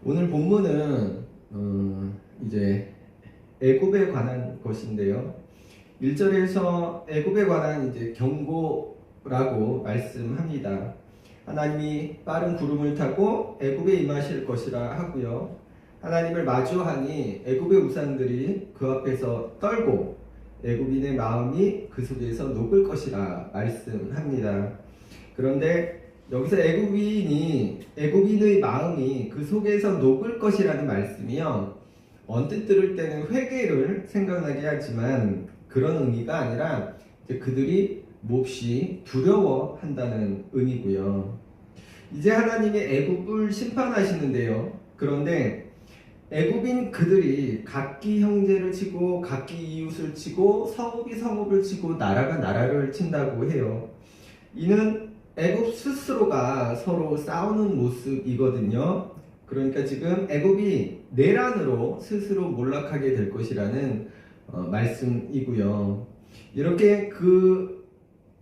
오늘 본문은 이제 애굽에 관한 것인데요. 1절에서 애굽에 관한 이제 경고라고 말씀합니다. 하나님이 빠른 구름을 타고 애굽에 임하실 것이라 하고요. 하나님을 마주하니 애굽의 우상들이 그 앞에서 떨고 애굽인의 마음이 그 속에서 녹을 것이라 말씀합니다. 그런데 여기서 애굽인의 마음이 그 속에서 녹을 것이라는 말씀이요, 언뜻 들을 때는 회개를 생각나게 하지만 그런 의미가 아니라 이제 그들이 몹시 두려워한다는 의미고요. 이제 하나님이 애굽을 심판하시는데요. 그런데 애굽인 그들이 각기 형제를 치고 각기 이웃을 치고 성읍이 성읍을 치고 나라가 나라를 친다고 해요. 이는 애굽 스스로가 서로 싸우는 모습이거든요. 그러니까 지금 애굽이 내란으로 스스로 몰락하게 될 것이라는 말씀이고요. 이렇게 그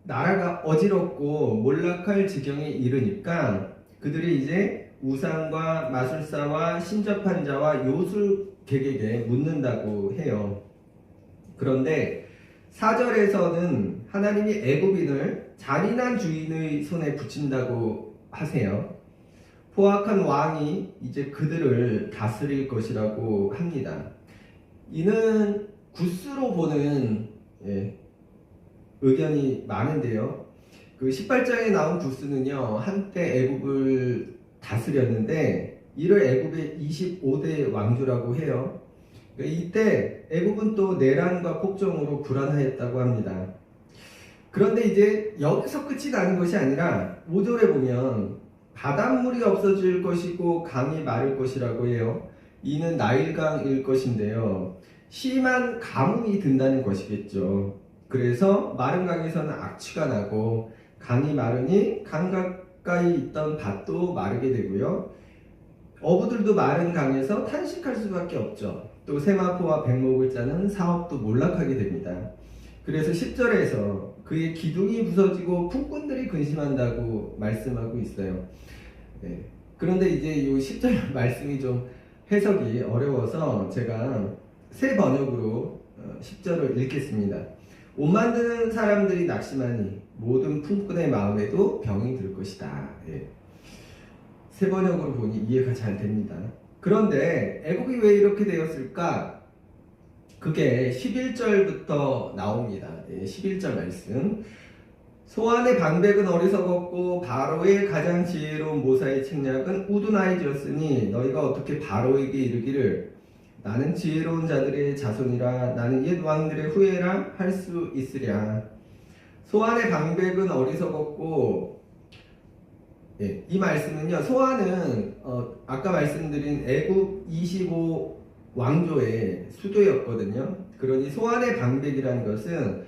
나라가 어지럽고 몰락할 지경에 이르니까 그들이 이제 우상과 마술사와 신접한 자와 요술객에게 묻는다고 해요. 그런데 4절에서는 하나님이 애굽인을 잔인한 주인의 손에 붙인다고 하세요. 포악한 왕이 이제 그들을 다스릴 것이라고 합니다. 이는 구스로 보는 의견이 많은데요. 그 18장에 나온 구스는요, 한때 애굽을 다스렸는데 이를 애굽의 25대 왕조라고 해요. 이때 애굽은 또 내란과 폭정으로 불안하였다고 합니다. 그런데 이제 여기서 끝이 나는 것이 아니라 5절에 보면 바닷물이 없어질 것이고 강이 마를 것이라고 해요. 이는 나일강일 것인데요. 심한 가뭄이 든다는 것이겠죠. 그래서 마른 강에서는 악취가 나고 강이 마르니 강 가까이 있던 밭도 마르게 되고요. 어부들도 마른 강에서 탄식할 수밖에 없죠. 또 세마포와 백목을 짜는 사업도 몰락하게 됩니다. 그래서 10절에서 그의 기둥이 부서지고 품꾼들이 근심한다고 말씀하고 있어요. 그런데 이제 이 10절 말씀이 좀 해석이 어려워서 제가 새 번역으로 10절을 읽겠습니다. 옷 만드는 사람들이 낙심하니 모든 품꾼의 마음에도 병이 들 것이다. 새 번역으로 보니 이해가 잘 됩니다. 그런데 애굽이 왜 이렇게 되었을까? 그게 11절부터 나옵니다. 11절 말씀. 소안의 방백은 어리석었고 바로의 가장 지혜로운 모사의 책략은 우둔하여지었으니 너희가 어떻게 바로에게 이르기를 나는 지혜로운 자들의 자손이라 나는 옛 왕들의 후예라 할 수 있으랴. 소안의 방백은 어리석었고, 이 말씀은요, 소안은 아까 말씀드린 애굽 25 왕조의 수도였거든요. 그러니 소안의 방백이라는 것은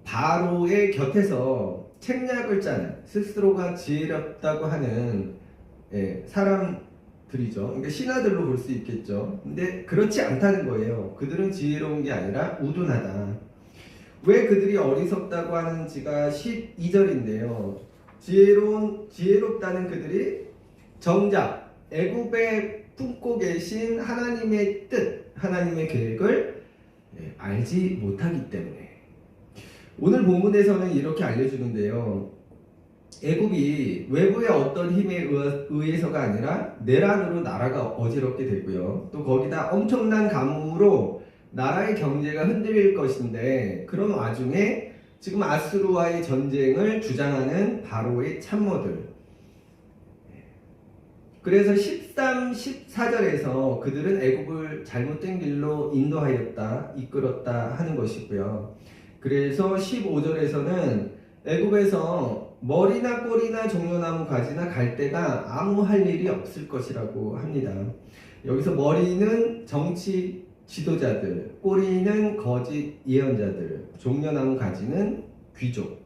바로의 곁에서 책략을 짜는, 스스로가 지혜롭다고 하는 사람들이죠. 그러니까 신하들로 볼 수 있겠죠. 근데 그렇지 않다는 거예요. 그들은 지혜로운 게 아니라 우둔하다. 왜 그들이 어리석다고 하는지가 12절인데요. 지혜롭다는 그들이 정작 애굽에 품고 계신 하나님의 뜻, 하나님의 계획을 알지 못하기 때문에. 오늘 본문에서는 이렇게 알려주는데요. 애굽이 외부의 어떤 힘에 의해서가 아니라 내란으로 나라가 어지럽게 되고요. 또 거기다 엄청난 가뭄으로 나라의 경제가 흔들릴 것인데, 그런 와중에 지금 아수르와의 전쟁을 주장하는 바로의 참모들. 그래서 13, 14절에서 그들은 애굽을 잘못된 길로 인도하였다, 이끌었다 하는 것이고요. 그래서 15절에서는 애굽에서 머리나 꼬리나 종려나무 가지나 갈대가 아무 할 일이 없을 것이라고 합니다. 여기서 머리는 정치 지도자들, 꼬리는 거짓 예언자들, 종려나무 가지는 귀족,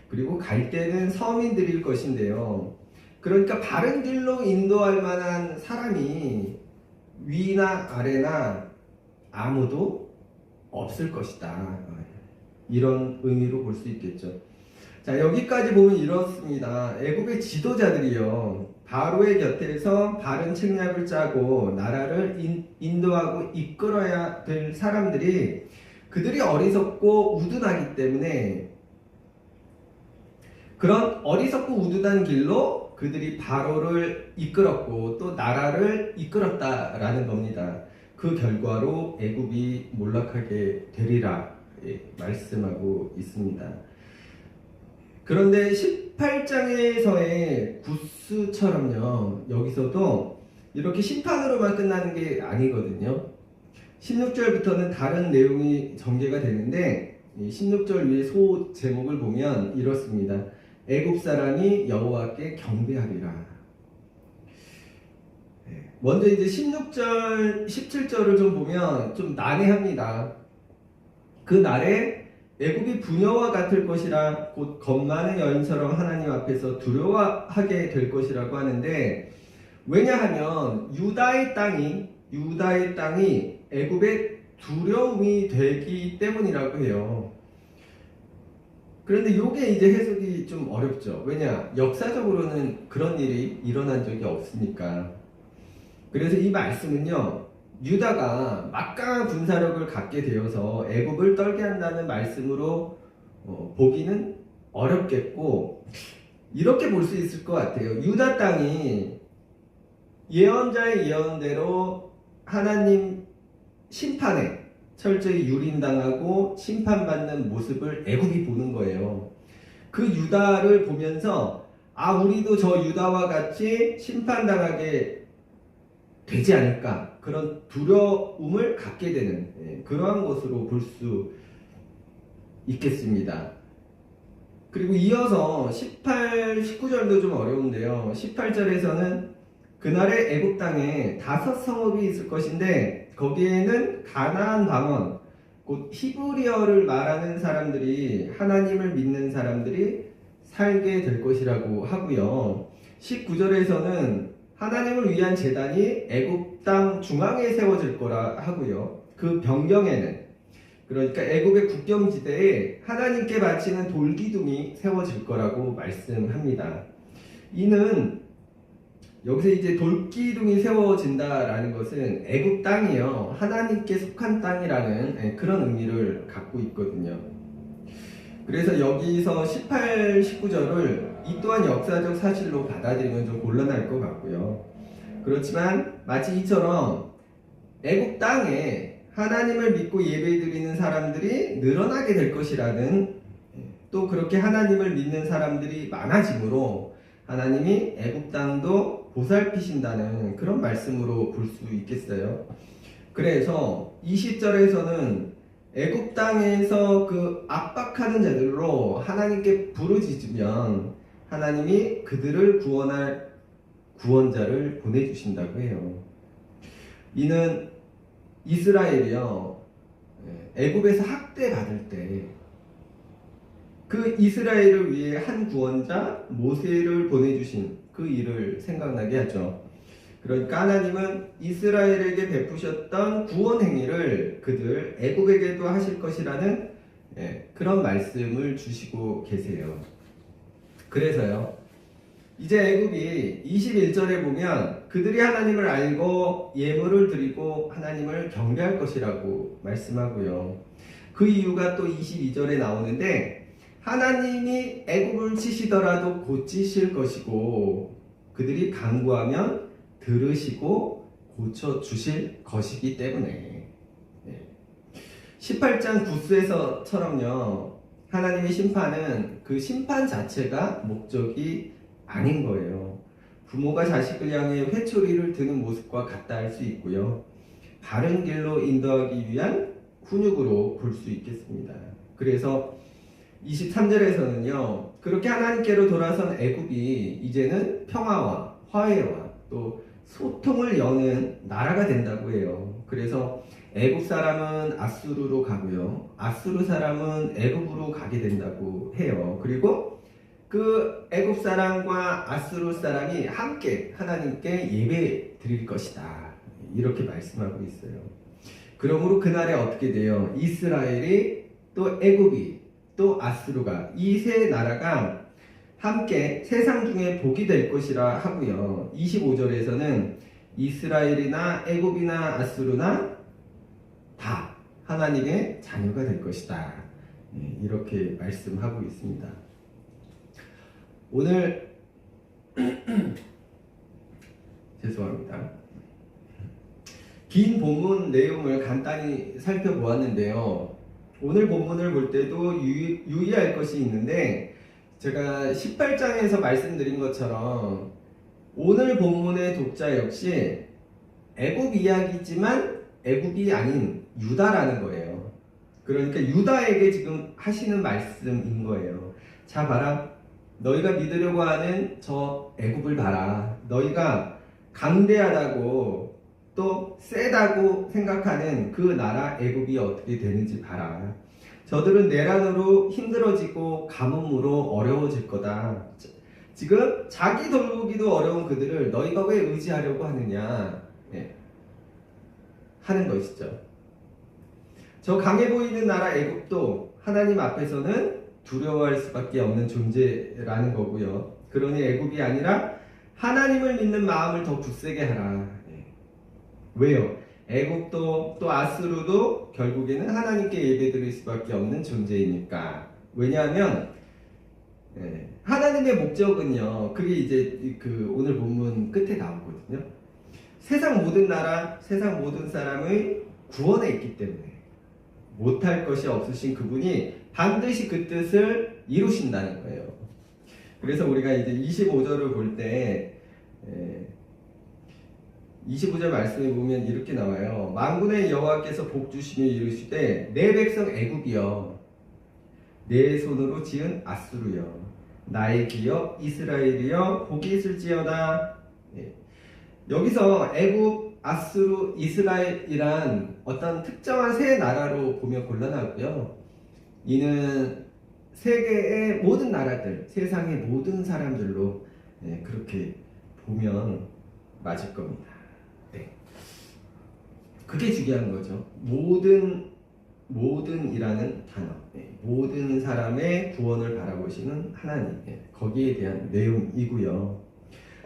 그리고 갈대는 서민들일 것인데요. 그러니까 바른 길로 인도할 만한 사람이 위나 아래나 아무도 없을 것이다. 이런 의미로 볼 수 있겠죠. 자, 여기까지 보면 이렇습니다. 애굽의 지도자들이요, 바로의 곁에서 바른 책략을 짜고 나라를 인도하고 이끌어야 될 사람들이 그들이 어리석고 우둔하기 때문에 그런 어리석고 우둔한 길로 그들이 바로를 이끌었고 또 나라를 이끌었다라는 겁니다. 그 결과로 애굽이 몰락하게 되리라 말씀하고 있습니다. 그런데 18장에서의 구스처럼요, 여기서도 이렇게 심판으로만 끝나는 게 아니거든요. 16절부터는 다른 내용이 전개가 되는데 16절 위에 소 제목을 보면 이렇습니다. 애굽 사람이 여호와께 경배하리라. 먼저 이제 16절, 17절을 좀 보면 좀 난해합니다. 그 날에 애굽이 부녀와 같을 것이라 곧 겁 많은 여인처럼 하나님 앞에서 두려워하게 될 것이라고 하는데, 왜냐하면 유다의 땅이 애굽의 두려움이 되기 때문이라고 해요. 그런데 이게 이제 해석이 좀 어렵죠. 왜냐? 역사적으로는 그런 일이 일어난 적이 없으니까. 그래서 이 말씀은요, 유다가 막강한 군사력을 갖게 되어서 애굽을 떨게 한다는 말씀으로 보기는 어렵겠고, 이렇게 볼 수 있을 것 같아요. 유다 땅이 예언자의 예언대로 하나님 심판에 철저히 유린당하고 심판받는 모습을 애굽이 보는 거예요. 그 유다를 보면서 우리도 저 유다와 같이 심판당하게 되지 않을까, 그런 두려움을 갖게 되는 그러한 것으로 볼 수 있겠습니다. 그리고 이어서 18, 19절도 좀 어려운데요. 18절에서는 그날의 애굽 땅에 5 성읍이 있을 것인데 거기에는 가나안 방언, 곧 히브리어를 말하는 사람들이, 하나님을 믿는 사람들이 살게 될 것이라고 하고요. 19절에서는 하나님을 위한 제단이 애굽 땅 중앙에 세워질 거라 하고요. 그 변경에는, 그러니까 애굽의 국경지대에 하나님께 바치는 돌기둥이 세워질 거라고 말씀합니다. 이는 여기서 이제 돌기둥이 세워진다라는 것은 애굽 땅이요, 하나님께 속한 땅이라는 그런 의미를 갖고 있거든요. 그래서 여기서 18, 19절을 이 또한 역사적 사실로 받아들이면 좀 곤란할 것 같고요. 그렇지만 마치 이처럼 애굽 땅에 하나님을 믿고 예배드리는 사람들이 늘어나게 될 것이라는, 또 그렇게 하나님을 믿는 사람들이 많아지므로 하나님이 애굽 땅도 보살피신다는 그런 말씀으로 볼 수 있겠어요. 그래서 20절에서는 애굽 땅에서 그 압박하는 자들로 하나님께 부르짖으면 하나님이 그들을 구원할 구원자를 보내주신다고 해요. 이는 이스라엘이요, 애굽에서 학대받을 때 그 이스라엘을 위해 한 구원자 모세를 보내주신 그 일을 생각나게 하죠. 그러니까 하나님은 이스라엘에게 베푸셨던 구원 행위를 그들 애굽에게도 하실 것이라는 그런 말씀을 주시고 계세요. 그래서요, 이제 애굽이 21절에 보면 그들이 하나님을 알고 예물을 드리고 하나님을 경배할 것이라고 말씀하고요. 그 이유가 또 22절에 나오는데, 하나님이 애굽을 치시더라도 고치실 것이고 그들이 간구하면 들으시고 고쳐주실 것이기 때문에. 18장 구스에서처럼요, 하나님의 심판은 그 심판 자체가 목적이 아닌 거예요. 부모가 자식을 향해 회초리를 드는 모습과 같다 할 수 있고요, 바른 길로 인도하기 위한 훈육으로 볼 수 있겠습니다. 그래서 23절에서는요, 그렇게 하나님께로 돌아선 애굽이 이제는 평화와 화해와 또 소통을 여는 나라가 된다고 해요. 그래서 애굽 사람은 아수르로 가고요, 아수르 사람은 애굽으로 가게 된다고 해요. 그리고 그 애굽 사람과 아수르 사람이 함께 하나님께 예배 드릴 것이다, 이렇게 말씀하고 있어요. 그러므로 그날에 어떻게 돼요? 이스라엘이 또 애굽이 또 아수르가, 이 세 나라가 함께 세상 중에 복이 될 것이라 하고요. 25절에서는 이스라엘이나 애굽이나 아수르나 다 하나님의 자녀가 될 것이다. 이렇게 말씀하고 있습니다. 오늘 죄송합니다. 긴 본문 내용을 간단히 살펴보았는데요. 오늘 본문을 볼 때도 유의할 것이 있는데, 제가 18장에서 말씀드린 것처럼 오늘 본문의 독자 역시 애굽 이야기지만 애굽이 아닌 유다라는 거예요. 그러니까 유다에게 지금 하시는 말씀인 거예요. 자 봐라, 너희가 믿으려고 하는 저 애굽을 봐라. 너희가 강대하다고 또 세다고 생각하는 그 나라 애굽이 어떻게 되는지 봐라. 저들은 내란으로 힘들어지고 가뭄으로 어려워질 거다. 지금 자기 돌보기도 어려운 그들을 너희가 왜 의지하려고 하느냐 하는 것이죠. 저 강해 보이는 나라 애굽도 하나님 앞에서는 두려워할 수밖에 없는 존재라는 거고요. 그러니 애굽이 아니라 하나님을 믿는 마음을 더 굳세게 하라. 왜요? 애굽도 또 아수르도 결국에는 하나님께 예배드릴 수밖에 없는 존재이니까. 왜냐하면 하나님의 목적은요, 그게 이제 그 오늘 본문 끝에 나오거든요. 세상 모든 나라, 세상 모든 사람의 구원에 있기 때문에 못할 것이 없으신 그분이 반드시 그 뜻을 이루신다는 거예요. 그래서 우리가 이제 25절을 볼 때 25절 말씀에 보면 이렇게 나와요. 만군의 여호와께서 복 주시며 이르시되 내 백성 애굽이여, 내 손으로 지은 아수르여, 나의 기업 이스라엘이여 복이 있을지어다. 여기서 애굽, 아수르, 이스라엘이란 어떤 특정한 세 나라로 보면 곤란하고요. 이는 세계의 모든 나라들, 세상의 모든 사람들로 그렇게 보면 맞을 겁니다. 그게 중요한 거죠. 모든이라는 단어, 모든 사람의 구원을 바라보시는 하나님, 거기에 대한 내용이고요.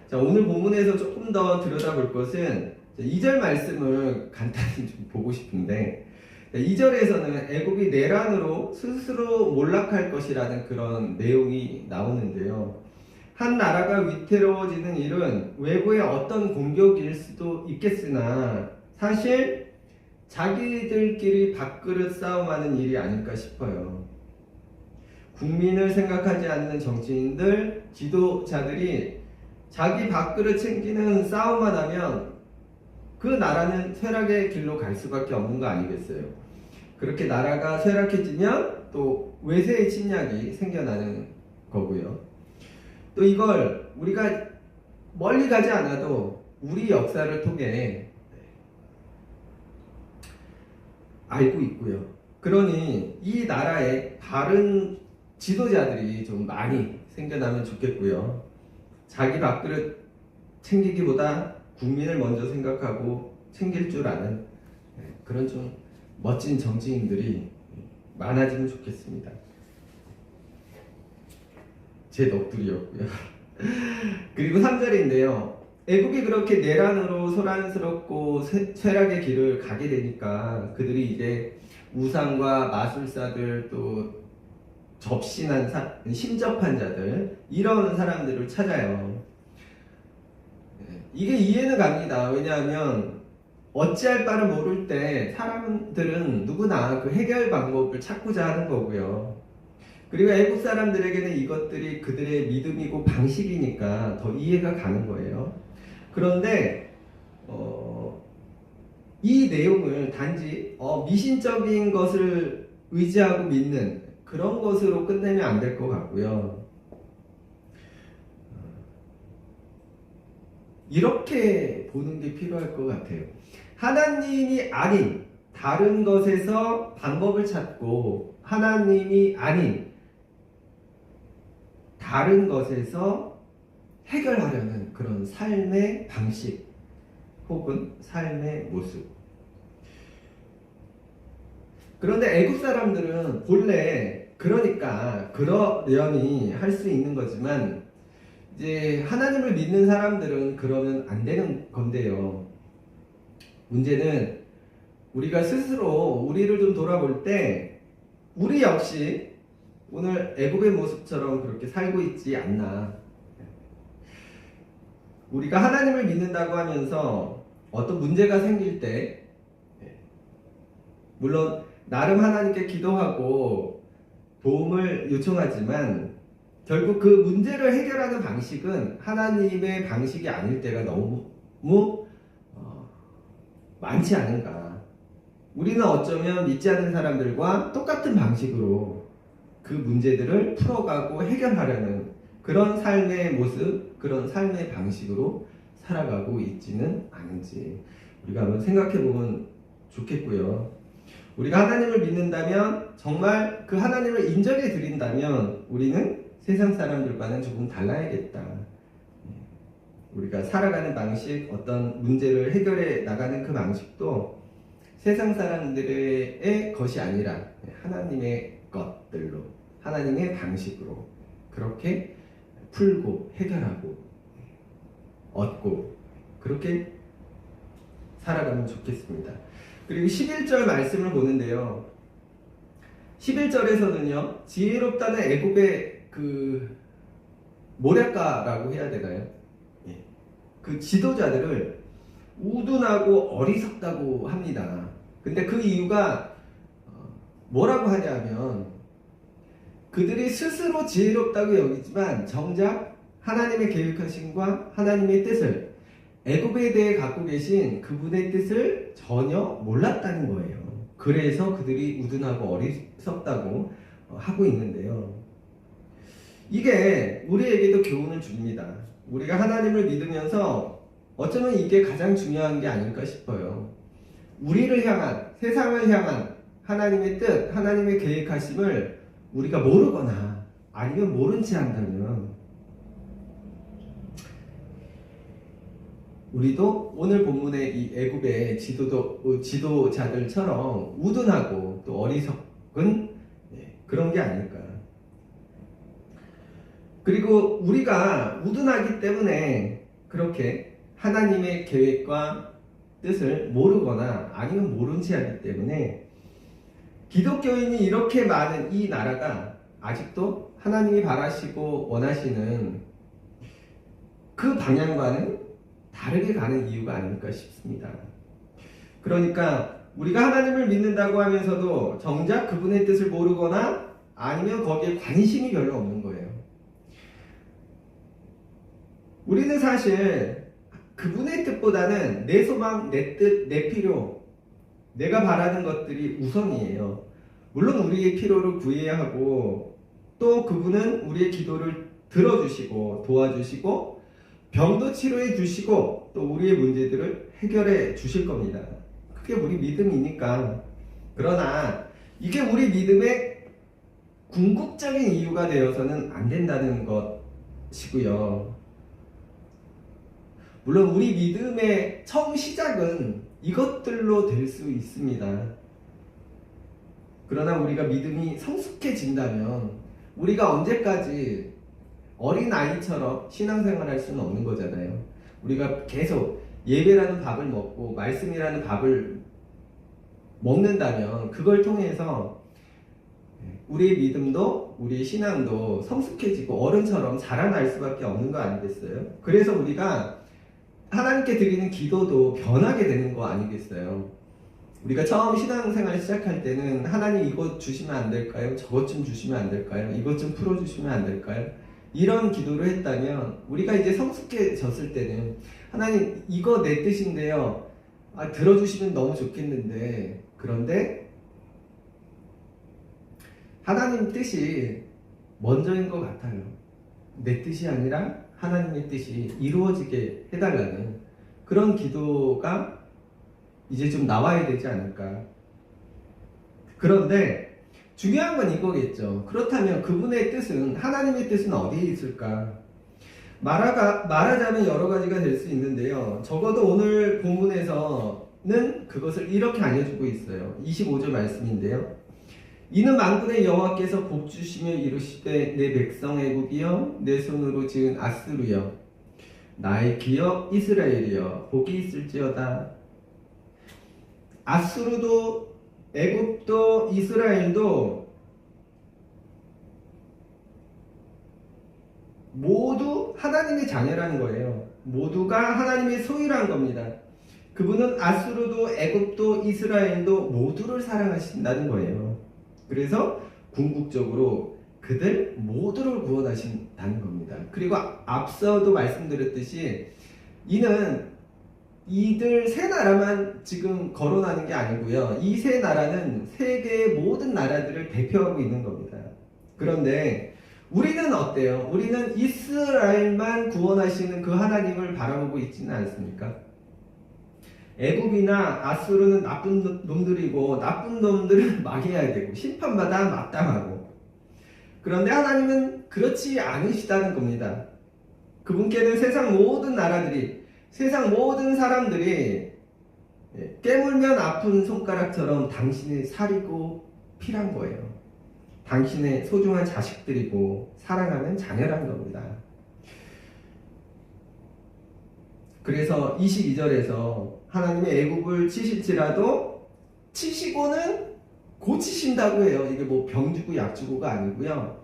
자, 오늘 본문에서 조금 더 들여다볼 것은 2절 말씀을 간단히 좀 보고 싶은데, 2절에서는 애굽이 내란으로 스스로 몰락할 것이라는 그런 내용이 나오는데요. 한 나라가 위태로워지는 일은 외부의 어떤 공격일 수도 있겠으나 사실 자기들끼리 밥그릇 싸움하는 일이 아닐까 싶어요. 국민을 생각하지 않는 정치인들, 지도자들이 자기 밥그릇 챙기는 싸움만 하면 그 나라는 쇠락의 길로 갈 수밖에 없는 거 아니겠어요? 그렇게 나라가 쇠락해지면 또 외세의 침략이 생겨나는 거고요. 또 이걸 우리가 멀리 가지 않아도 우리 역사를 통해 알고 있고요. 그러니 이 나라에 다른 지도자들이 좀 많이 생겨나면 좋겠고요. 자기 밥그릇 챙기기보다 국민을 먼저 생각하고 챙길 줄 아는 그런 좀 멋진 정치인들이 많아지면 좋겠습니다. 제 넋두리였고요. 그리고 3절인데요. 애국이 그렇게 내란으로 소란스럽고 쇠락의 길을 가게 되니까 그들이 이제 우상과 마술사들, 또 접신한 심접한 자들, 이런 사람들을 찾아요. 이게 이해는 갑니다. 왜냐하면 어찌할 바를 모를 때 사람들은 누구나 그 해결 방법을 찾고자 하는 거고요. 그리고 애국 사람들에게는 이것들이 그들의 믿음이고 방식이니까 더 이해가 가는 거예요. 그런데 이 내용을 단지 미신적인 것을 의지하고 믿는 그런 것으로 끝내면 안 될 것 같고요. 이렇게 보는 게 필요할 것 같아요. 하나님이 아닌 다른 것에서 방법을 찾고 하나님이 아닌 다른 것에서 해결하려는 그런 삶의 방식 혹은 삶의 모습. 그런데 애국 사람들은 본래 그러니까 그러려니 할 수 있는 거지만 이제 하나님을 믿는 사람들은 그러면 안 되는 건데요. 문제는 우리가 스스로 우리를 좀 돌아볼 때 우리 역시 오늘 애굽의 모습처럼 그렇게 살고 있지 않나. 우리가 하나님을 믿는다고 하면서 어떤 문제가 생길 때 물론 나름 하나님께 기도하고 도움을 요청하지만 결국 그 문제를 해결하는 방식은 하나님의 방식이 아닐 때가 너무 많지 않은가. 우리는 어쩌면 믿지 않는 사람들과 똑같은 방식으로 그 문제들을 풀어가고 해결하려는 그런 삶의 모습, 그런 삶의 방식으로 살아가고 있지는 않은지 우리가 한번 생각해 보면 좋겠고요. 우리가 하나님을 믿는다면, 정말 그 하나님을 인정해 드린다면 우리는 세상 사람들과는 조금 달라야겠다. 우리가 살아가는 방식, 어떤 문제를 해결해 나가는 그 방식도 세상 사람들의 것이 아니라 하나님의 것들로, 하나님의 방식으로 그렇게 풀고 해결하고 얻고 그렇게 살아가면 좋겠습니다. 그리고 11절 말씀을 보는데요. 11절에서는요, 지혜롭다는 애굽의 그 모략가라고 해야 되나요? 그 지도자들을 우둔하고 어리석다고 합니다. 근데 그 이유가 뭐라고 하냐면, 그들이 스스로 지혜롭다고 여기지만 정작 하나님의 계획하심과 하나님의 뜻을, 애굽에 대해 갖고 계신 그분의 뜻을 전혀 몰랐다는 거예요. 그래서 그들이 우둔하고 어리석다고 하고 있는데요. 이게 우리에게도 교훈을 줍니다. 우리가 하나님을 믿으면서 어쩌면 이게 가장 중요한 게 아닐까 싶어요. 우리를 향한, 세상을 향한 하나님의 뜻, 하나님의 계획하심을 우리가 모르거나 아니면 모른 채 한다면 우리도 오늘 본문의 이 애굽의 지도자들처럼 우둔하고 또 어리석은 그런 게 아닐까. 그리고 우리가 우둔하기 때문에 그렇게 하나님의 계획과 뜻을 모르거나 아니면 모른 채 하기 때문에 기독교인이 이렇게 많은 이 나라가 아직도 하나님이 바라시고 원하시는 그 방향과는 다르게 가는 이유가 아닐까 싶습니다. 그러니까 우리가 하나님을 믿는다고 하면서도 정작 그분의 뜻을 모르거나 아니면 거기에 관심이 별로 없는 거예요. 우리는 사실 그분의 뜻보다는 내 소망, 내 뜻, 내 필요, 내가 바라는 것들이 우선이에요. 물론 우리의 필요를 구해야 하고 또 그분은 우리의 기도를 들어주시고 도와주시고 병도 치료해 주시고 또 우리의 문제들을 해결해 주실 겁니다. 그게 우리 믿음이니까. 그러나 이게 우리 믿음의 궁극적인 이유가 되어서는 안 된다는 것이고요. 물론 우리 믿음의 처음 시작은 이것들로 될 수 있습니다. 그러나 우리가 믿음이 성숙해진다면 우리가 언제까지 어린아이처럼 신앙생활 할 수는 없는 거잖아요. 우리가 계속 예배라는 밥을 먹고 말씀이라는 밥을 먹는다면 그걸 통해서 우리의 믿음도 우리의 신앙도 성숙해지고 어른처럼 자라날 수밖에 없는 거 아니겠어요? 그래서 우리가 하나님께 드리는 기도도 변하게 되는 거 아니겠어요? 우리가 처음 신앙생활 시작할 때는 하나님 이것 주시면 안 될까요? 저것 좀 주시면 안 될까요? 이것 좀 풀어주시면 안 될까요? 이런 기도를 했다면 우리가 이제 성숙해졌을 때는 하나님 이거 내 뜻인데요. 들어주시면 너무 좋겠는데 그런데 하나님 뜻이 먼저인 것 같아요. 내 뜻이 아니라 하나님의 뜻이 이루어지게 해달라는 그런 기도가 이제 좀 나와야 되지 않을까. 그런데 중요한 건 이거겠죠. 그렇다면 그분의 뜻은, 하나님의 뜻은 어디에 있을까? 말하자면 여러 가지가 될 수 있는데요. 적어도 오늘 본문에서는 그것을 이렇게 알려주고 있어요. 25절 말씀인데요. 이는 만군의 여호와께서 복 주시며 이르시되 내 백성 애굽이여 내 손으로 지은 아수르여 나의 기업 이스라엘이여 복이 있을지어다. 아수르도 애굽도 이스라엘도 모두 하나님의 자녀라는 거예요. 모두가 하나님의 소유라는 겁니다. 그분은 아수르도 애굽도 이스라엘도 모두를 사랑하신다는 거예요. 그래서 궁극적으로 그들 모두를 구원하신다는 겁니다. 그리고 앞서도 말씀드렸듯이 이는 이들 세 나라만 지금 거론하는 게 아니고요. 이 세 나라는 세계의 모든 나라들을 대표하고 있는 겁니다. 그런데 우리는 어때요? 우리는 이스라엘만 구원하시는 그 하나님을 바라보고 있지는 않습니까? 애굽이나 아수르는 나쁜 놈들이고 나쁜 놈들을 막아야 되고 심판받아 마땅하고, 그런데 하나님은 그렇지 않으시다는 겁니다. 그분께는 세상 모든 나라들이, 세상 모든 사람들이 깨물면 아픈 손가락처럼 당신의 살이고 피란 거예요. 당신의 소중한 자식들이고 사랑하는 자녀란 겁니다. 그래서 22절에서 하나님의 애굽을 치실지라도 치시고는 고치신다고 해요. 이게 뭐 병주고 약주고가 아니고요.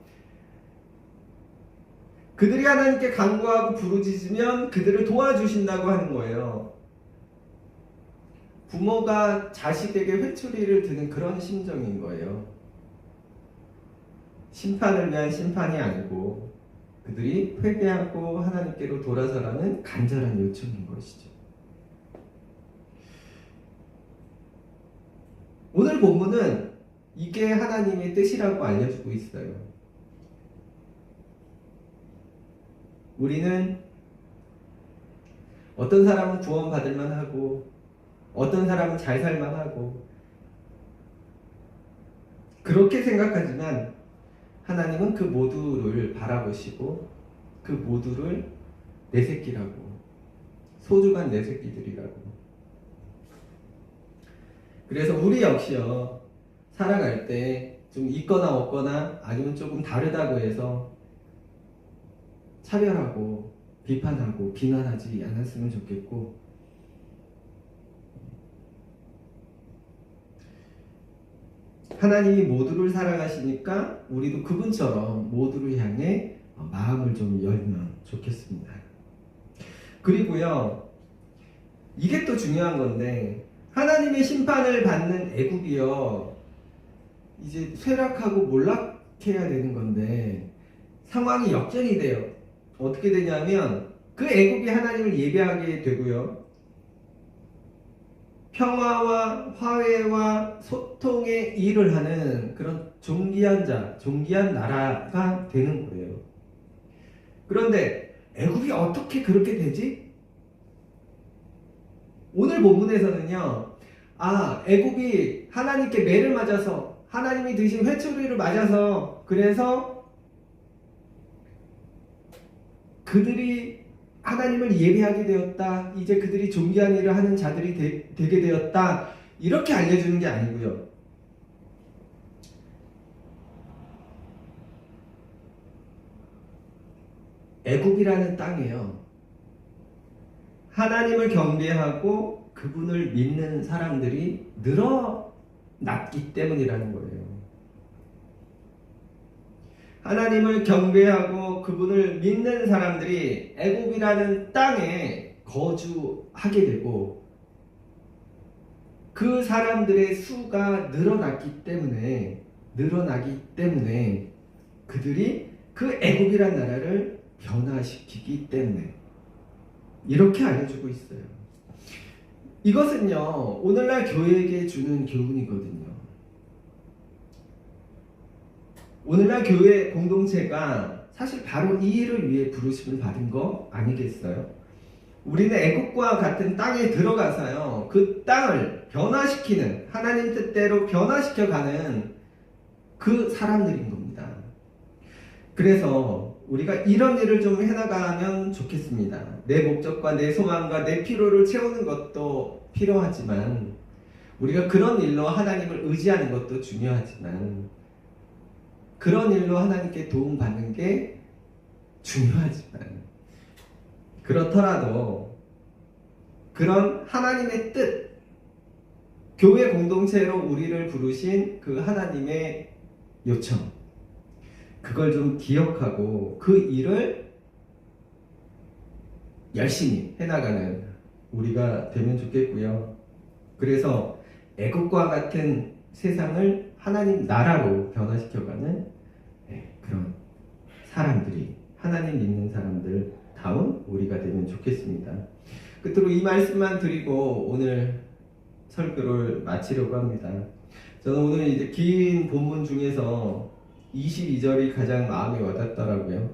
그들이 하나님께 간구하고 부르짖으면 그들을 도와주신다고 하는 거예요. 부모가 자식에게 회초리를 드는 그런 심정인 거예요. 심판을 위한 심판이 아니고 그들이 회개하고 하나님께로 돌아서라는 간절한 요청인 것이죠. 오늘 본문은 이게 하나님의 뜻이라고 알려주고 있어요. 우리는 어떤 사람은 구원받을 만하고 어떤 사람은 잘 살만 하고 그렇게 생각하지만 하나님은 그 모두를 바라보시고 그 모두를 내 새끼라고, 소중한 내 새끼들이라고. 그래서 우리 역시요, 살아갈 때 좀 있거나 없거나 아니면 조금 다르다고 해서 차별하고 비판하고 비난하지 않았으면 좋겠고, 하나님이 모두를 사랑하시니까 우리도 그분처럼 모두를 향해 마음을 좀 열면 좋겠습니다. 그리고요, 이게 또 중요한 건데, 하나님의 심판을 받는 애굽이요, 이제 쇠락하고 몰락해야 되는 건데 상황이 역전이 돼요. 어떻게 되냐면 그 애굽이 하나님을 예배하게 되고요, 평화와 화해와 소통의 일을 하는 그런 존귀한 자, 존귀한 나라가 되는 거예요. 그런데 애굽이 어떻게 그렇게 되지? 오늘 본문에서는요, 애굽이 하나님께 매를 맞아서, 하나님이 드신 회초리를 맞아서, 그래서 그들이 하나님을 예배하게 되었다, 이제 그들이 존귀한 일을 하는 자들이 되게 되었다, 이렇게 알려주는 게 아니고요. 애굽이라는 땅에요, 하나님을 경배하고 그분을 믿는 사람들이 늘어났기 때문이라는 거예요. 하나님을 경배하고 그분을 믿는 사람들이 애굽이라는 땅에 거주하게 되고 그 사람들의 수가 늘어나기 때문에 그들이 그 애굽이라는 나라를 변화시키기 때문에 이렇게 알려주고 있어요. 이것은요, 오늘날 교회에게 주는 교훈이거든요. 오늘날 교회 공동체가 사실 바로 이 일을 위해 부르심을 받은 거 아니겠어요? 우리는 애국과 같은 땅에 들어가서요, 그 땅을 변화시키는, 하나님 뜻대로 변화시켜가는 그 사람들인 겁니다. 그래서 우리가 이런 일을 좀 해나가면 좋겠습니다. 내 목적과 내 소망과 내 필요를 채우는 것도 필요하지만 우리가 그런 일로 하나님을 의지하는 것도 중요하지만 그런 일로 하나님께 도움받는 게 중요하지만 그렇더라도 그런 하나님의 뜻, 교회 공동체로 우리를 부르신 그 하나님의 요청, 그걸 좀 기억하고 그 일을 열심히 해나가는 우리가 되면 좋겠고요. 그래서 애국과 같은 세상을 하나님 나라로 변화시켜가는 그런 사람들이, 하나님 믿는 사람들 다운 우리가 되면 좋겠습니다. 끝으로 이 말씀만 드리고 오늘 설교를 마치려고 합니다. 저는 오늘 이제 긴 본문 중에서 22절이 가장 마음에 와닿더라고요.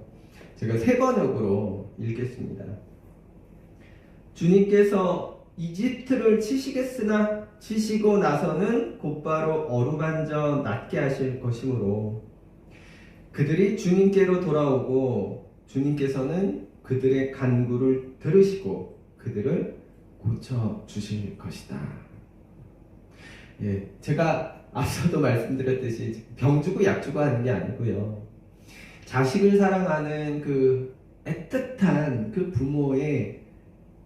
제가 3번역으로 읽겠습니다. 주님께서 이집트를 치시겠으나 치시고 나서는 곧바로 어루만져 낫게 하실 것이므로 그들이 주님께로 돌아오고 주님께서는 그들의 간구를 들으시고 그들을 고쳐 주실 것이다. 예, 제가 앞서도 말씀드렸듯이 병 주고 약 주고 하는 게 아니고요. 자식을 사랑하는 그 애틋한 그 부모의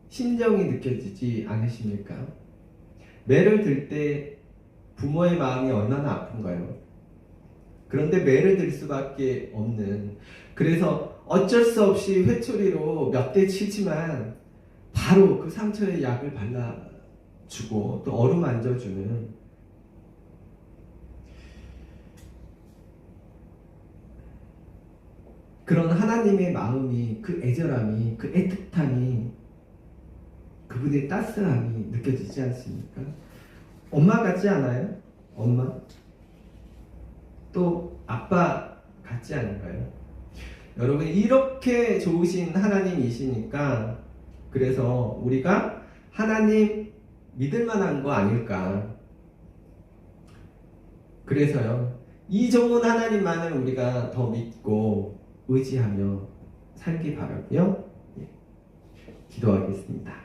심정이 느껴지지 않으십니까? 매를 들 때 부모의 마음이 얼마나 아픈가요? 그런데 매를 들 수밖에 없는, 그래서 어쩔 수 없이 회초리로 몇 대 치지만 바로 그 상처에 약을 발라주고 또 어루만져주는 그런 하나님의 마음이, 그 애절함이, 그 애틋함이, 그분의 따스함이 느껴지지 않습니까? 엄마 같지 않아요? 엄마? 또 아빠 같지 않은가요? 여러분, 이렇게 좋으신 하나님이시니까 그래서 우리가 하나님 믿을 만한 거 아닐까. 그래서요, 이 좋은 하나님만을 우리가 더 믿고 의지하며 살기 바라고요. 기도하겠습니다.